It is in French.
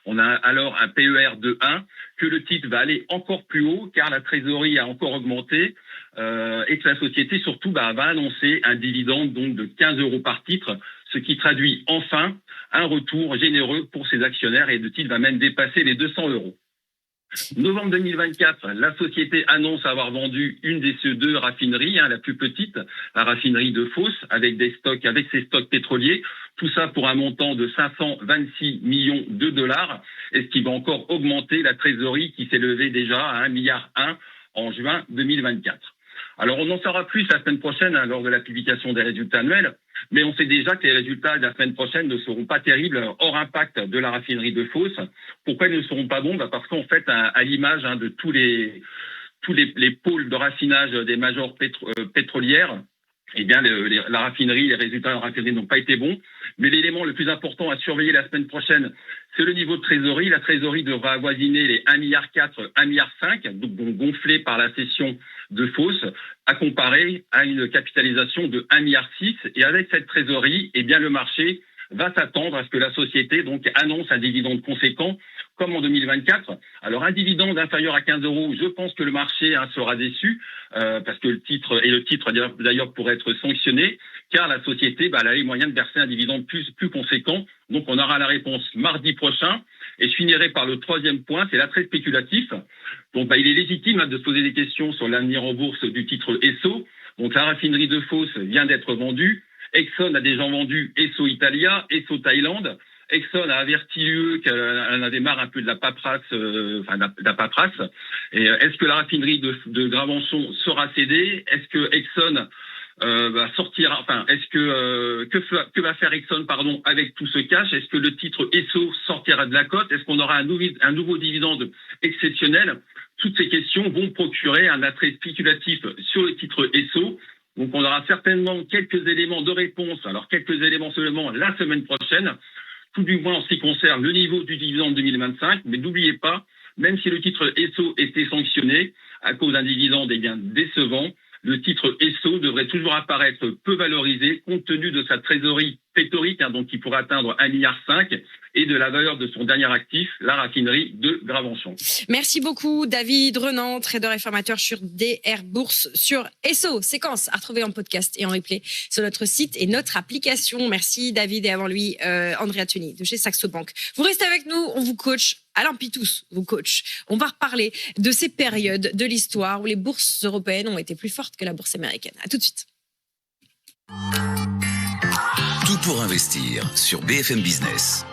On a alors un PER de 1, que le titre va aller encore plus haut car la trésorerie a encore augmenté et que la société surtout va annoncer un dividende donc de 15 € par titre, ce qui traduit enfin un retour généreux pour ses actionnaires et le titre va même dépasser les 200 €. Novembre 2024, la société annonce avoir vendu une des ces deux raffineries, la plus petite, la raffinerie de Fos, avec ses stocks pétroliers. Tout ça pour un montant de 526 millions de dollars, et ce qui va encore augmenter la trésorerie qui s'est levée déjà à 1,1 milliard en juin 2024. Alors on en saura plus la semaine prochaine lors de la publication des résultats annuels, mais on sait déjà que les résultats de la semaine prochaine ne seront pas terribles hors impact de la raffinerie de Fos. Pourquoi ils ne seront pas bons? Parce qu'en fait, à l'image de tous les pôles de raffinage des majors pétrolières, eh bien, la raffinerie, les résultats de la raffinerie n'ont pas été bons. Mais l'élément le plus important à surveiller la semaine prochaine, c'est le niveau de trésorerie. La trésorerie devra avoisiner les 1,4 milliard, 1,5 milliard, donc gonflée par la cession de Fos, à comparer à une capitalisation de 1,6 milliard. Et avec cette trésorerie, eh bien, le marché va s'attendre à ce que la société donc annonce un dividende conséquent, comme en 2024. Alors un dividende inférieur à 15 €, je pense que le marché sera déçu, parce que le titre d'ailleurs pourrait être sanctionné, car la société elle a les moyens de verser un dividende plus conséquent. Donc on aura la réponse mardi prochain. Et je finirai par le troisième point, c'est l'attrait spéculatif. Donc il est légitime de se poser des questions sur l'avenir en bourse du titre Esso. Donc la raffinerie de Fos vient d'être vendue. Exxon a déjà vendu Esso Italia, Esso Thaïlande. Exxon a averti l'UE qu'elle en avait marre un peu de la paperasse, Et est-ce que la raffinerie de Gravenchon sera cédée? Est-ce que Exxon va sortir? Que va faire Exxon, avec tout ce cash? Est-ce que le titre Esso sortira de la cote? Est-ce qu'on aura un nouveau dividende exceptionnel? Toutes ces questions vont procurer un attrait spéculatif sur le titre Esso. Donc on aura certainement quelques éléments de réponse, alors quelques éléments seulement la semaine prochaine, tout du moins en ce qui concerne le niveau du dividende 2025. Mais n'oubliez pas, même si le titre Esso était sanctionné à cause d'un dividende décevant, le titre Esso devrait toujours apparaître peu valorisé compte tenu de sa trésorerie pléthorique, donc qui pourrait atteindre 1,5 milliard, et de la valeur de son dernier actif, la raffinerie de Gravenchon. Merci beaucoup David Renand, trader et formateur sur DR Bourse sur Esso. Séquence à retrouver en podcast et en replay sur notre site et notre application. Merci David, et avant lui Andrea Tuni de chez Saxo Bank. Vous restez avec nous, on vous coach. Alain Pitous vous coach. On va reparler de ces périodes de l'histoire où les bourses européennes ont été plus fortes que la bourse américaine. À tout de suite. Tout pour investir sur BFM Business.